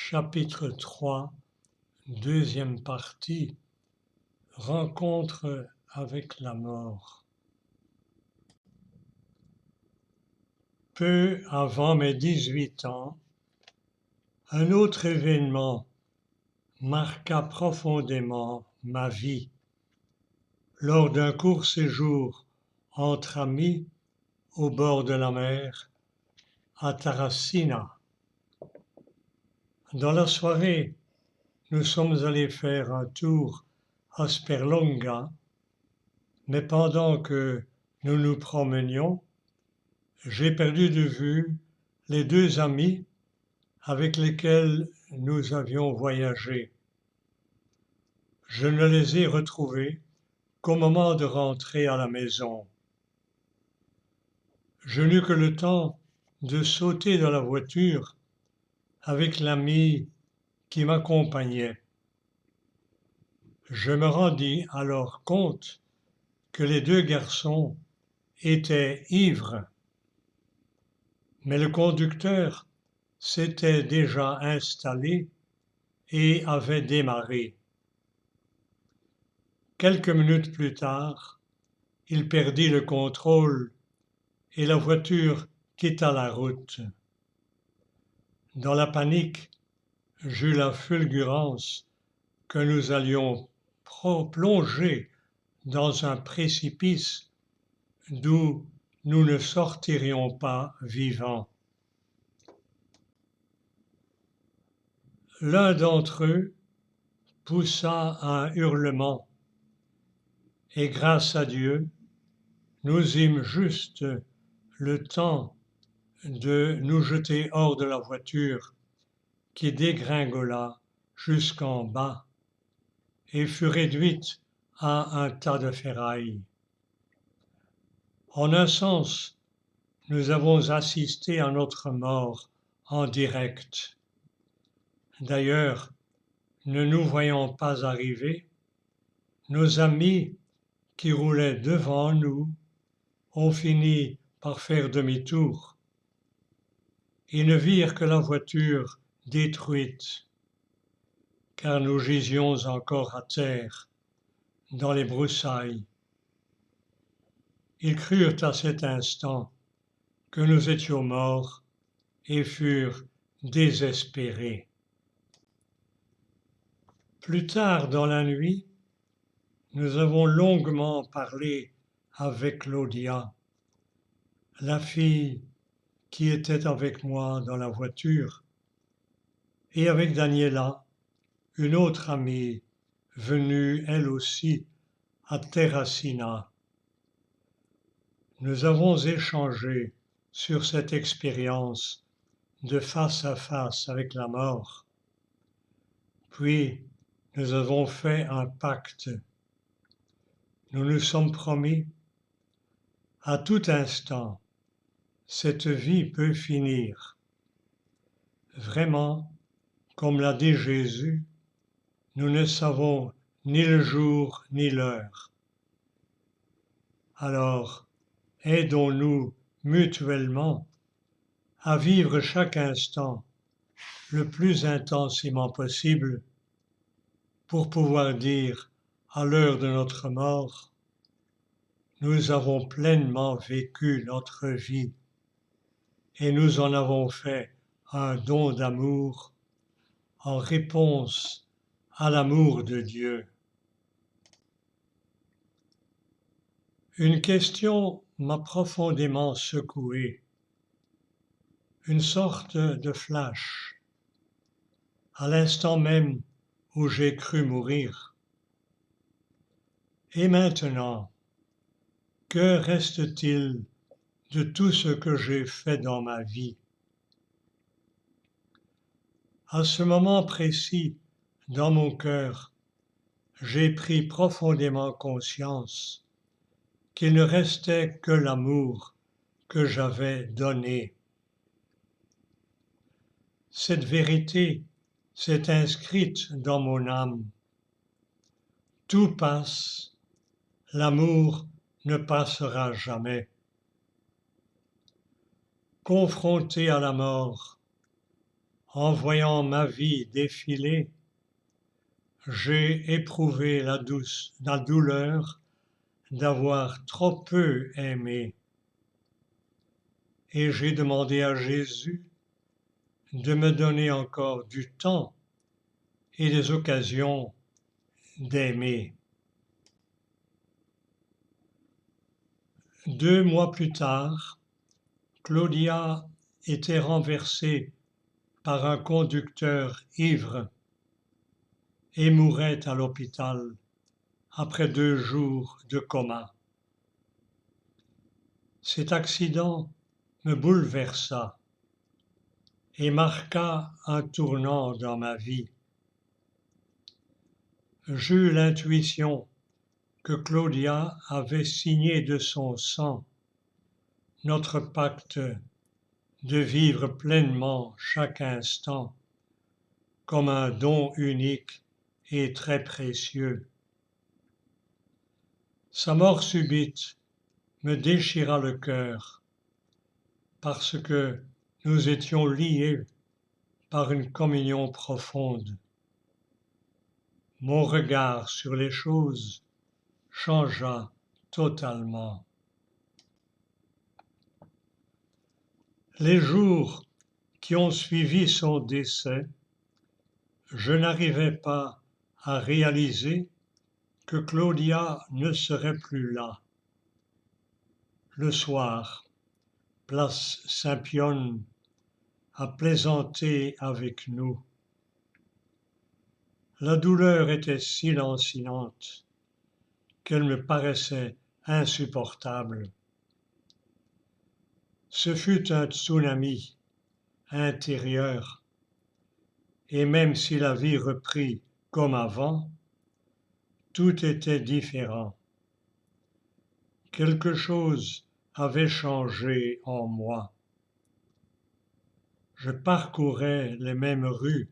Chapitre 3, deuxième partie, rencontre avec la mort. Peu avant mes 18 ans, un autre événement marqua profondément ma vie. Lors d'un court séjour entre amis au bord de la mer à Tarracina. Dans la soirée, nous sommes allés faire un tour à Sperlonga, mais pendant que nous nous promenions, j'ai perdu de vue les deux amis avec lesquels nous avions voyagé. Je ne les ai retrouvés qu'au moment de rentrer à la maison. Je n'eus que le temps de sauter dans la voiture avec l'ami qui m'accompagnait. Je me rendis alors compte que les deux garçons étaient ivres, mais le conducteur s'était déjà installé et avait démarré. Quelques minutes plus tard, il perdit le contrôle et la voiture quitta la route. Dans la panique, j'eus la fulgurance que nous allions plonger dans un précipice d'où nous ne sortirions pas vivants. L'un d'entre eux poussa un hurlement, et grâce à Dieu, nous eûmes juste le temps de nous jeter hors de la voiture qui dégringola jusqu'en bas et fut réduite à un tas de ferrailles. En un sens, nous avons assisté à notre mort en direct. D'ailleurs, ne nous voyant pas arriver, nos amis qui roulaient devant nous ont fini par faire demi-tour. Ils ne virent que la voiture détruite, car nous gisions encore à terre, dans les broussailles. Ils crurent à cet instant que nous étions morts et furent désespérés. Plus tard dans la nuit, nous avons longuement parlé avec Claudia, la fille qui était avec moi dans la voiture, et avec Daniela, une autre amie venue elle aussi à Terracina. Nous avons échangé sur cette expérience de face à face avec la mort. Puis nous avons fait un pacte. Nous nous sommes promis, à tout instant, cette vie peut finir. Vraiment, comme l'a dit Jésus, nous ne savons ni le jour ni l'heure. Alors, aidons-nous mutuellement à vivre chaque instant le plus intensément possible pour pouvoir dire à l'heure de notre mort, nous avons pleinement vécu notre vie et nous en avons fait un don d'amour en réponse à l'amour de Dieu. Une question m'a profondément secoué, une sorte de flash, à l'instant même où j'ai cru mourir. Et maintenant, que reste-t-il de tout ce que j'ai fait dans ma vie? À ce moment précis, dans mon cœur, j'ai pris profondément conscience qu'il ne restait que l'amour que j'avais donné. Cette vérité s'est inscrite dans mon âme. Tout passe, l'amour ne passera jamais. Confronté à la mort, en voyant ma vie défiler, j'ai éprouvé la douleur d'avoir trop peu aimé. Et j'ai demandé à Jésus de me donner encore du temps et des occasions d'aimer. 2 mois plus tard, Claudia était renversée par un conducteur ivre et mourait à l'hôpital après 2 jours de coma. Cet accident me bouleversa et marqua un tournant dans ma vie. J'eus l'intuition que Claudia avait signé de son sang notre pacte de vivre pleinement chaque instant comme un don unique et très précieux. Sa mort subite me déchira le cœur parce que nous étions liés par une communion profonde. Mon regard sur les choses changea totalement. Les jours qui ont suivi son décès, je n'arrivais pas à réaliser que Claudia ne serait plus là. Le soir, place Saint-Pione, à plaisanter avec nous. La douleur était si lancinante qu'elle me paraissait insupportable. Ce fut un tsunami intérieur, et même si la vie reprit comme avant, tout était différent. Quelque chose avait changé en moi. Je parcourais les mêmes rues,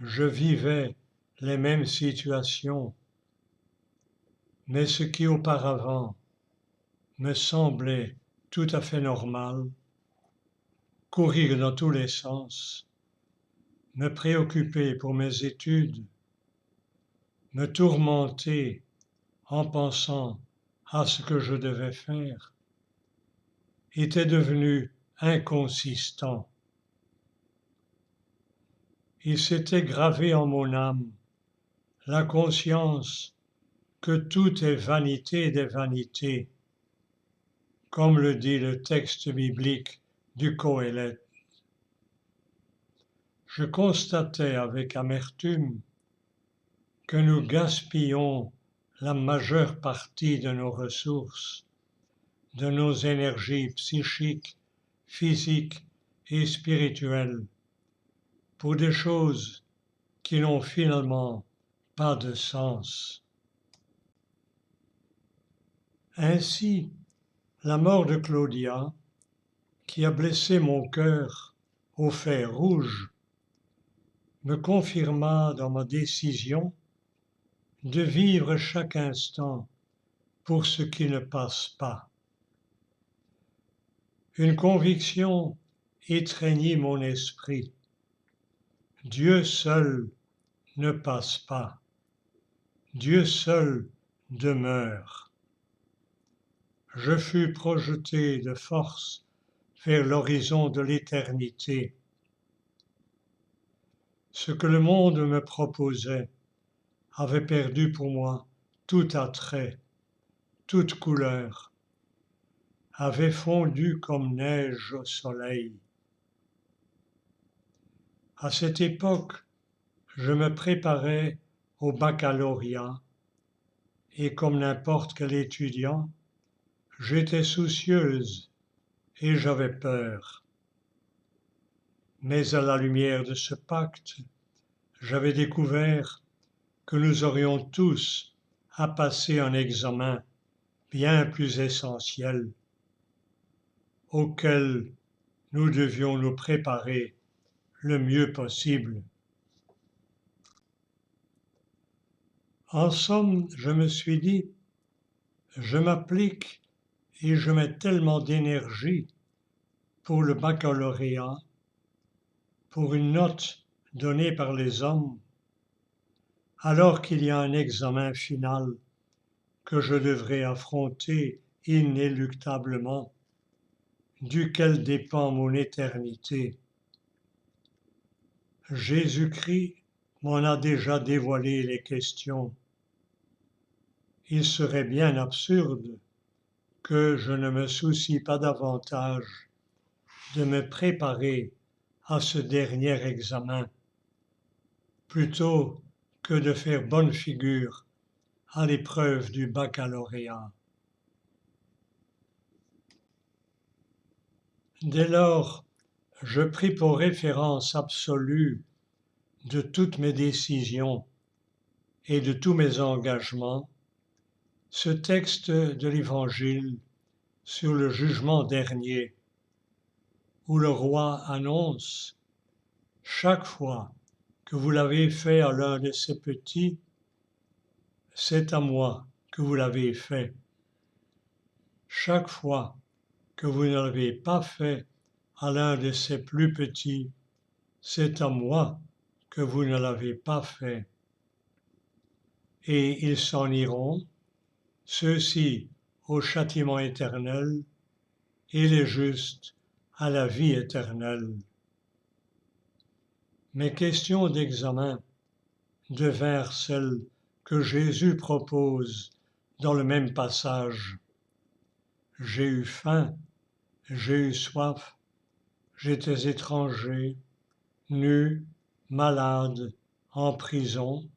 je vivais les mêmes situations, mais ce qui auparavant me semblait tout à fait normal, courir dans tous les sens, me préoccuper pour mes études, me tourmenter en pensant à ce que je devais faire, était devenu inconsistant. Il s'était gravé en mon âme la conscience que tout est vanité des vanités, comme le dit le texte biblique du Qoéleth. Je constatais avec amertume que nous gaspillons la majeure partie de nos ressources, de nos énergies psychiques, physiques et spirituelles pour des choses qui n'ont finalement pas de sens. Ainsi, la mort de Claudia, qui a blessé mon cœur au fer rouge, me confirma dans ma décision de vivre chaque instant pour ce qui ne passe pas. Une conviction étreignit mon esprit. Dieu seul ne passe pas. Dieu seul demeure. Je fus projeté de force vers l'horizon de l'éternité. Ce que le monde me proposait avait perdu pour moi tout attrait, toute couleur, avait fondu comme neige au soleil. À cette époque, je me préparais au baccalauréat et comme n'importe quel étudiant, j'étais soucieuse et j'avais peur. Mais à la lumière de ce pacte, j'avais découvert que nous aurions tous à passer un examen bien plus essentiel, auquel nous devions nous préparer le mieux possible. En somme, je me suis dit, je m'applique et je mets tellement d'énergie pour le baccalauréat, pour une note donnée par les hommes, alors qu'il y a un examen final que je devrais affronter inéluctablement, duquel dépend mon éternité. Jésus-Christ m'en a déjà dévoilé les questions. Il serait bien absurde que je ne me soucie pas davantage de me préparer à ce dernier examen, plutôt que de faire bonne figure à l'épreuve du baccalauréat. Dès lors, je pris pour référence absolue de toutes mes décisions et de tous mes engagements ce texte de l'Évangile sur le jugement dernier, où le roi annonce « Chaque fois que vous l'avez fait à l'un de ces petits, c'est à moi que vous l'avez fait. Chaque fois que vous ne l'avez pas fait à l'un de ces plus petits, c'est à moi que vous ne l'avez pas fait. Et ils s'en iront, ceux-ci au châtiment éternel et les justes à la vie éternelle. » Mes questions d'examen devinrent celles que Jésus propose dans le même passage. J'ai eu faim, j'ai eu soif, j'étais étranger, nu, malade, en prison.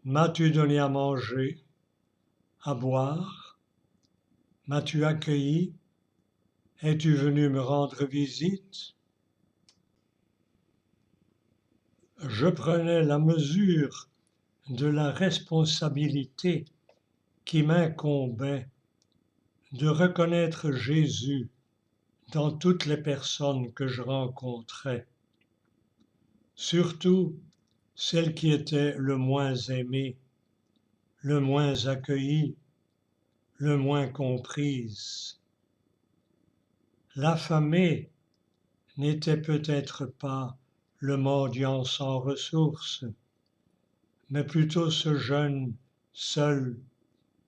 M'as-tu donné à manger, à boire? M'as-tu accueilli? Es-tu venu me rendre visite? Je prenais la mesure de la responsabilité qui m'incombait de reconnaître Jésus dans toutes les personnes que je rencontrais, surtout celles qui étaient le moins aimées, le moins accueillies, le moins comprises. L'affamé n'était peut-être pas le mendiant sans ressources, mais plutôt ce jeune seul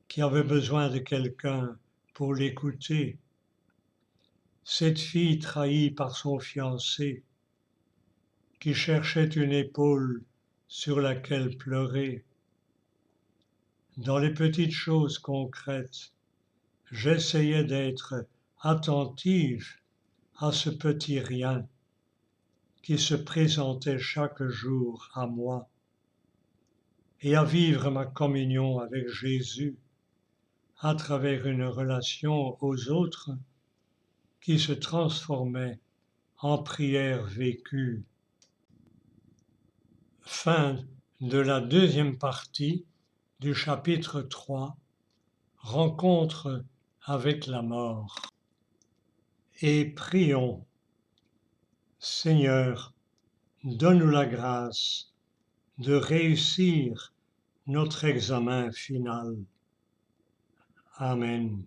qui avait besoin de quelqu'un pour l'écouter. Cette fille trahie par son fiancé, qui cherchait une épaule sur laquelle pleurer. Dans les petites choses concrètes, j'essayais d'être attentive à ce petit rien qui se présentait chaque jour à moi et à vivre ma communion avec Jésus à travers une relation aux autres qui se transformait en prière vécue. Fin de la deuxième partie du chapitre 3, Rencontre avec la mort. Et prions. Seigneur, donne-nous la grâce de réussir notre examen final. Amen.